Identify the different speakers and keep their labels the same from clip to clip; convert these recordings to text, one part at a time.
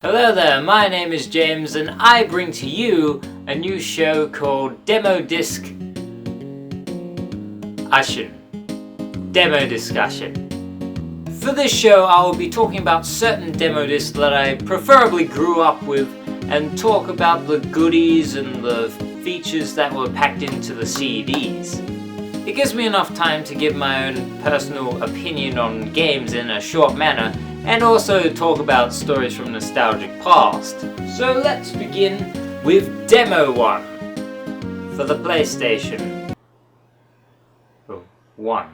Speaker 1: Hello there, my name is James and I bring to you a new show called Demo Disc-Ussion. Demo Discussion. For this show I will be talking about certain demo discs that I preferably grew up with and talk about the goodies and the features that were packed into the CDs. It gives me enough time to give my own personal opinion on games in a short manner and also talk about stories from nostalgic past. So let's begin with Demo 1 for the PlayStation 1.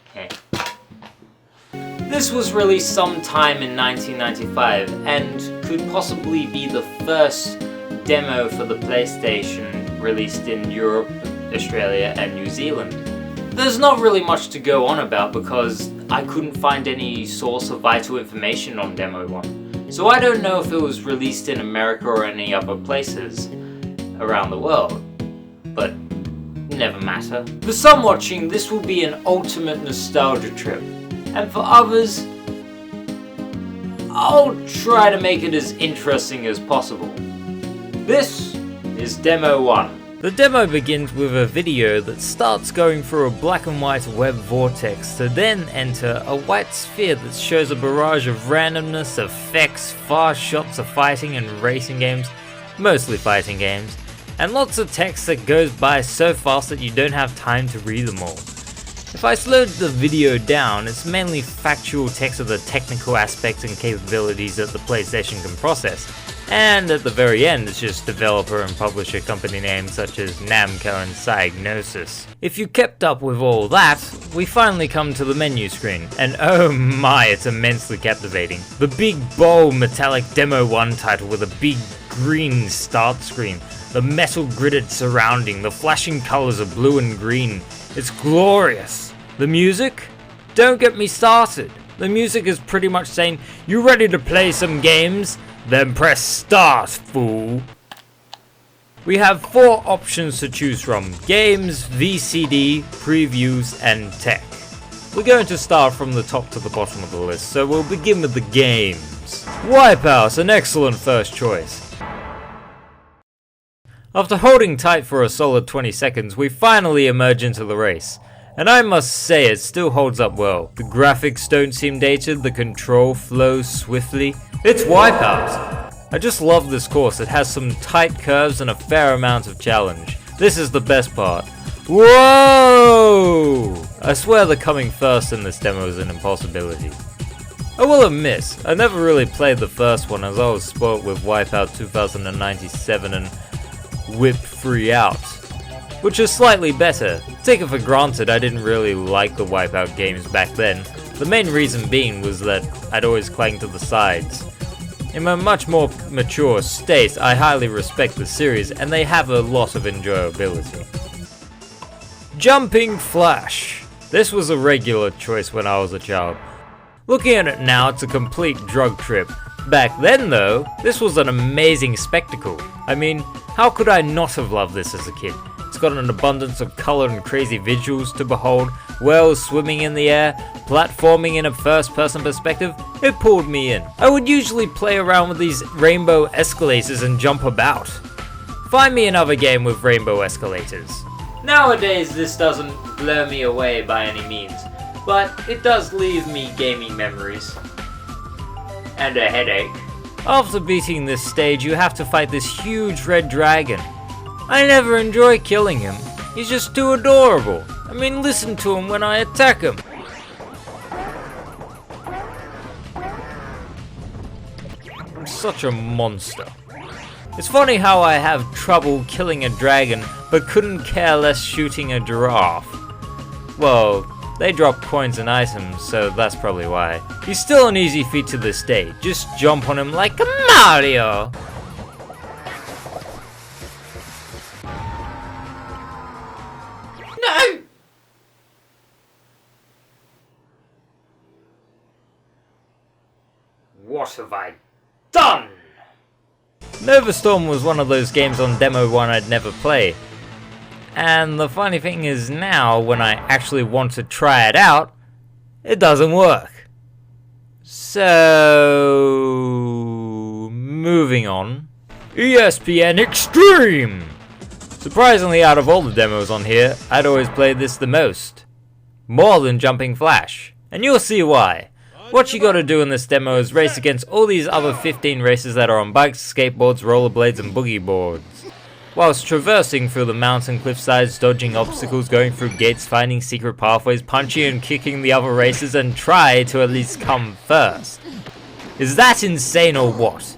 Speaker 1: Okay. This was released sometime in 1995 and could possibly be the first demo for the PlayStation released in Europe, Australia and New Zealand. There's not really much to go on about because I couldn't find any source of vital information on Demo 1. So I don't know if it was released in America or any other places around the world. But never matter. For some watching, this will be an ultimate nostalgia trip. And for others, I'll try to make it as interesting as possible. This is Demo 1. The demo begins with a video that starts going through a black and white web vortex to then enter a white sphere that shows a barrage of randomness, effects, fast shots of fighting and racing games, mostly fighting games, and lots of text that goes by so fast that you don't have time to read them all. If I slowed the video down, it's mainly factual text of the technical aspects and capabilities that the PlayStation can process. And at the very end, it's just developer and publisher company names such as Namco and Psygnosis. If you kept up with all that, we finally come to the menu screen, and oh my, it's immensely captivating. The big bold metallic Demo 1 title with a big green start screen, the metal gridded surrounding, the flashing colors of blue and green. It's glorious. The music? Don't get me started. The music is pretty much saying, "You ready to play some games? Then press start, fool." We have 4 options to choose from: games, VCD, previews, and tech. We're going to start from the top to the bottom of the list, so we'll begin with the games. Wipeout, an excellent first choice. After holding tight for a solid 20 seconds, we finally emerge into the race. And I must say it still holds up well. The graphics don't seem dated, the control flows swiftly. It's Wipeout! I just love this course, it has some tight curves and a fair amount of challenge. This is the best part. Whoa! I swear the coming first in this demo is an impossibility. I will admit, I never really played the first one as I was spoilt with Wipeout 2097 and Whip 3 Out, which is slightly better. Take it for granted I didn't really like the Wipeout games back then, the main reason being was that I'd always clang to the sides. In my much more mature state, I highly respect the series and they have a lot of enjoyability. Jumping Flash. This was a regular choice when I was a child. Looking at it now, it's a complete drug trip. Back then though, this was an amazing spectacle. I mean, how could I not have loved this as a kid? It's got an abundance of color and crazy visuals to behold, whales swimming in the air, platforming in a first-person perspective. It pulled me in. I would usually play around with these rainbow escalators and jump about. Find me another game with rainbow escalators. Nowadays this doesn't blow me away by any means, but it does leave me gaming memories. And a headache. After beating this stage, you have to fight this huge red dragon. I never enjoy killing him. He's just too adorable. I mean, listen to him when I attack him. I'm such a monster. It's funny how I have trouble killing a dragon, but couldn't care less shooting a giraffe. Well, they drop coins and items, so that's probably why. He's still an easy feat to this day. Just jump on him like a Mario! No! What have I done? Nova Storm was one of those games on Demo 1 I'd never play. And the funny thing is now, when I actually want to try it out, it doesn't work. So, moving on. USBN Extreme! Surprisingly, out of all the demos on here, I'd always played this the most. More than Jumping Flash. And you'll see why. What you gotta do in this demo is race against all these other 15 racers that are on bikes, skateboards, rollerblades and boogie boards. Whilst traversing through the mountain cliff sides, dodging obstacles, going through gates, finding secret pathways, punching and kicking the other racers and try to at least come first. Is that insane or what?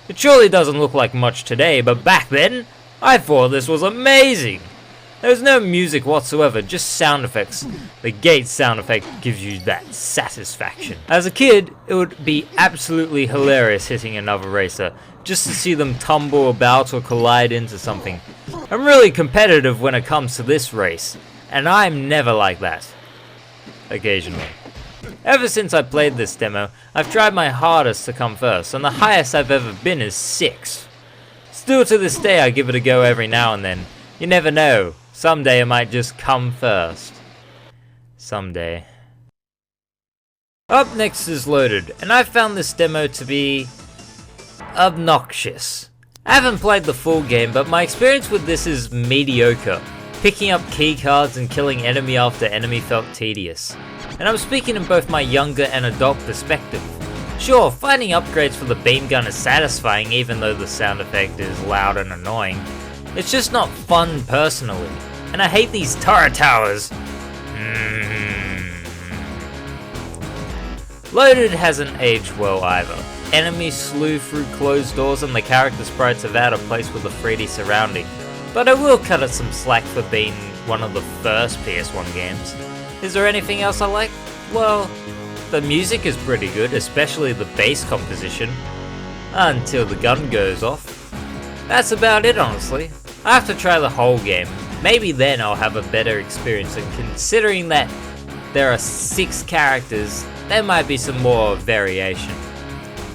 Speaker 1: It surely doesn't look like much today, but back then, I thought this was amazing! There was no music whatsoever, just sound effects. The gate sound effect gives you that satisfaction. As a kid, it would be absolutely hilarious hitting another racer, just to see them tumble about or collide into something. I'm really competitive when it comes to this race, and I'm never like that. Occasionally. Ever since I played this demo, I've tried my hardest to come first, and the highest I've ever been is 6. Still to this day I give it a go every now and then. You never know, someday I might just come first. Someday. Up next is Loaded, and I found this demo to be obnoxious. I haven't played the full game, but my experience with this is mediocre. Picking up key cards and killing enemy after enemy felt tedious. And I'm speaking in both my younger and adult perspective. Sure, finding upgrades for the beam gun is satisfying even though the sound effect is loud and annoying. It's just not fun personally. And I hate these turret towers. Loaded hasn't aged well either. Enemies slew through closed doors and the character sprites are out of place with the 3D surrounding. But I will cut it some slack for being one of the first PS1 games. Is there anything else I like? Well, the music is pretty good, especially the bass composition. Until the gun goes off. That's about it honestly. I have to try the whole game. Maybe then I'll have a better experience, and considering that there are 6 characters, there might be some more variation.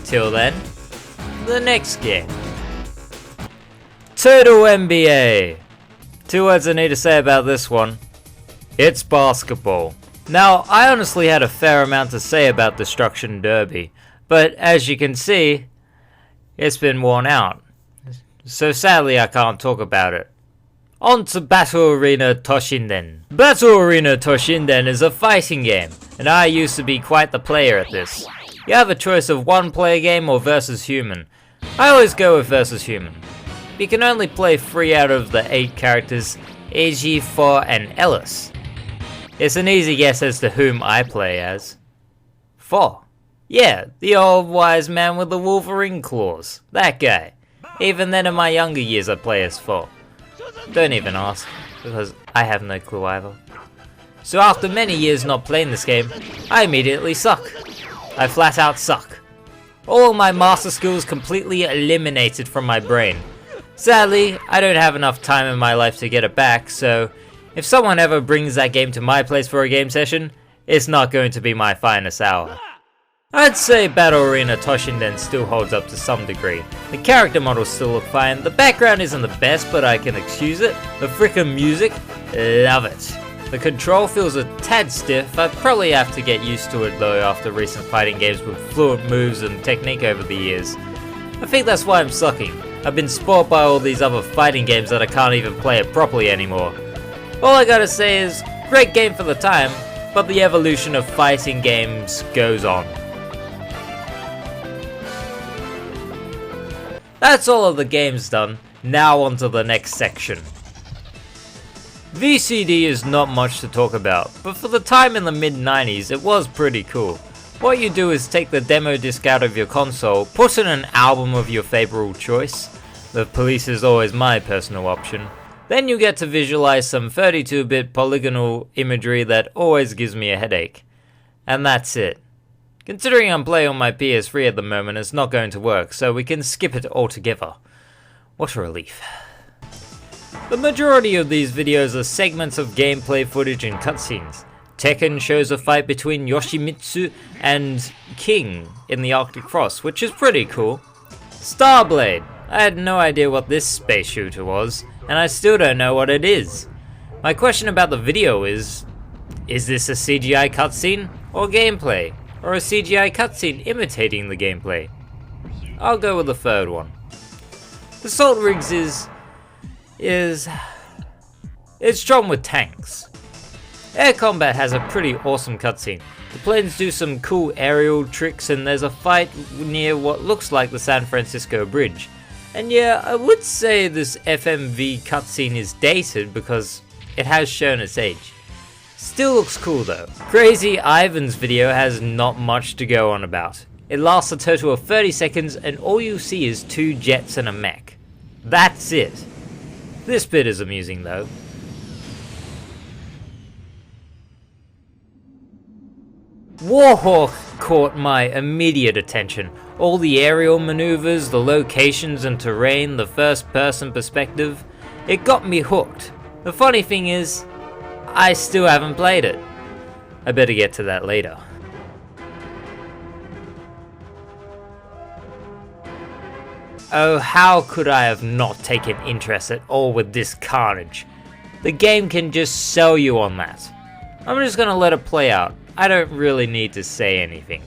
Speaker 1: Till then, the next game. Total NBA. 2 words I need to say about this one. It's basketball. Now, I honestly had a fair amount to say about Destruction Derby, but as you can see, it's been worn out. So sadly I can't talk about it. On to Battle Arena Toshinden. Battle Arena Toshinden is a fighting game, and I used to be quite the player at this. You have a choice of one player game or versus human. I always go with versus human. You can only play 3 out of the 8 characters, AG, 4 and Ellis. It's an easy guess as to whom I play as. 4. Yeah, the old wise man with the Wolverine claws. That guy. Even then in my younger years I play as 4. Don't even ask, because I have no clue either. So after many years not playing this game, I immediately suck. I flat out suck. All my master skills completely eliminated from my brain. Sadly, I don't have enough time in my life to get it back, so if someone ever brings that game to my place for a game session, it's not going to be my finest hour. I'd say Battle Arena Toshinden still holds up to some degree. The character models still look fine, the background isn't the best but I can excuse it. The frickin' music, love it. The control feels a tad stiff. I'd probably have to get used to it though after recent fighting games with fluent moves and technique over the years. I think that's why I'm sucking. I've been spoiled by all these other fighting games that I can't even play it properly anymore. All I gotta say is, great game for the time, but the evolution of fighting games goes on. That's all of the games done, now on to the next section. VCD is not much to talk about, but for the time in the mid-90s it was pretty cool. What you do is take the demo disc out of your console, put in an album of your favourite choice. The Police is always my personal option. Then you get to visualize some 32-bit polygonal imagery that always gives me a headache. And that's it. Considering I'm playing on my PS3 at the moment, it's not going to work, so we can skip it altogether. What a relief. The majority of these videos are segments of gameplay footage and cutscenes. Tekken shows a fight between Yoshimitsu and King in the Arctic Frost, which is pretty cool. Starblade. I had no idea what this space shooter was, and I still don't know what it is. My question about the video is this a CGI cutscene or gameplay? or a CGI cutscene imitating the gameplay? I'll go with the third one. Assault Rigs it's strong with tanks. Air combat has a pretty awesome cutscene. The planes do some cool aerial tricks and there's a fight near what looks like the San Francisco Bridge. And yeah, I would say this FMV cutscene is dated because it has shown its age. Still looks cool though. Crazy Ivan's video has not much to go on about. It lasts a total of 30 seconds and all you see is 2 jets and a mech. That's it. This bit is amusing though. Warhawk caught my immediate attention. All the aerial maneuvers, the locations and terrain, the first person perspective. It got me hooked. The funny thing is, I still haven't played it. I better get to that later. Oh, how could I have not taken interest at all with this carnage? The game can just sell you on that. I'm just gonna let it play out. I don't really need to say anything.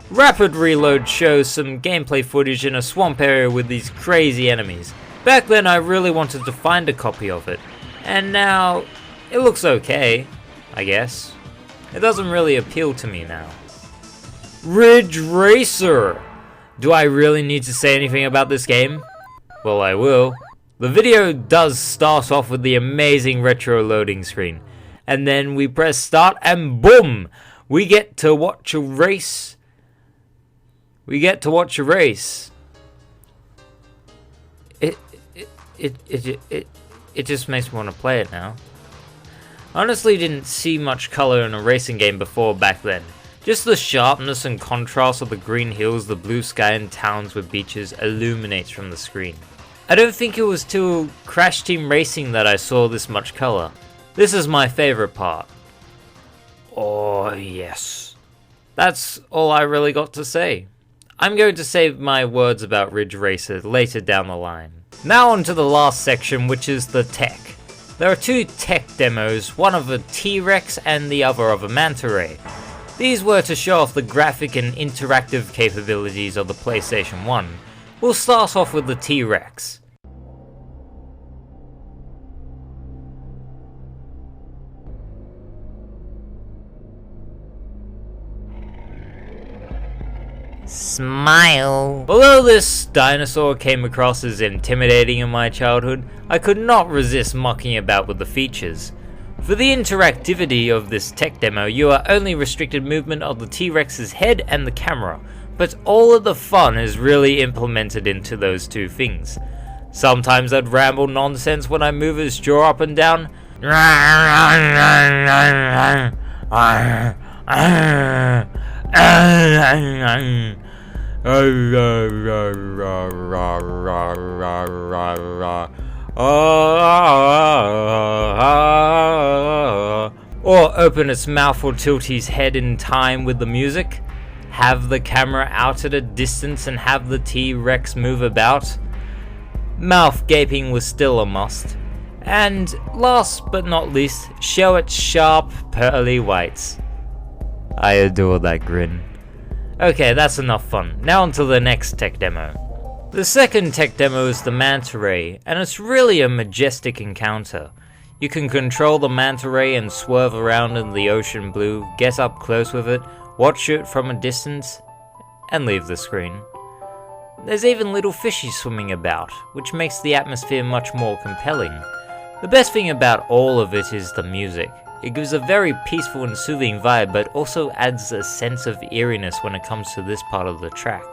Speaker 1: Rapid Reload shows some gameplay footage in a swamp area with these crazy enemies. Back then I really wanted to find a copy of it, and now it looks okay, I guess. It doesn't really appeal to me now. Ridge Racer! Do I really need to say anything about this game? Well, I will. The video does start off with the amazing retro loading screen, and then we press start and boom! We get to watch a race. It just makes me want to play it now. Honestly, didn't see much color in a racing game before back then. Just the sharpness and contrast of the green hills, the blue sky and towns with beaches illuminates from the screen. I don't think it was till Crash Team Racing that I saw this much color. This is my favorite part. Oh yes. That's all I really got to say. I'm going to save my words about Ridge Racer later down the line. Now on to the last section, which is the tech. There are 2 tech demos, one of a TRex and the other of a manta ray. These were to show off the graphic and interactive capabilities of the PlayStation 1. We'll start off with the TRex. Smile. Although this dinosaur came across as intimidating in my childhood, I could not resist mucking about with the features. For the interactivity of this tech demo, you are only restricted movement of the T-Rex's head and the camera, but all of the fun is really implemented into those 2 things. Sometimes I'd ramble nonsense when I move his jaw up and down. Or open its mouth or tilt his head in time with the music. Have the camera out at a distance and have the T-Rex move about. Mouth gaping was still a must. And last but not least, show its sharp, pearly whites. I adore that grin. Okay, that's enough fun. Now on to the next tech demo. The second tech demo is the manta ray, and it's really a majestic encounter. You can control the manta ray and swerve around in the ocean blue, get up close with it, watch it from a distance, and leave the screen. There's even little fishies swimming about, which makes the atmosphere much more compelling. The best thing about all of it is the music. It gives a very peaceful and soothing vibe, but also adds a sense of eeriness when it comes to this part of the track.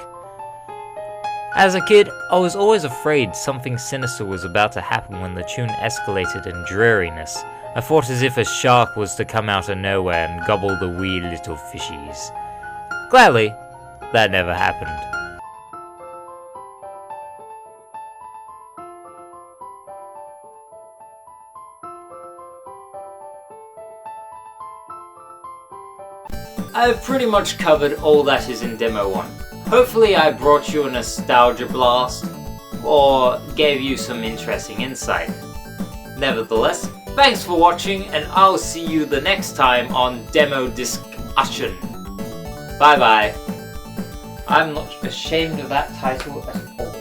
Speaker 1: As a kid, I was always afraid something sinister was about to happen when the tune escalated in dreariness. I thought as if a shark was to come out of nowhere and gobble the wee little fishies. Gladly, that never happened. I've pretty much covered all that is in Demo 1. Hopefully I brought you a nostalgia blast, or gave you some interesting insight. Nevertheless, thanks for watching, and I'll see you the next time on Demo Disc-Ussion. Bye bye. I'm not ashamed of that title at all.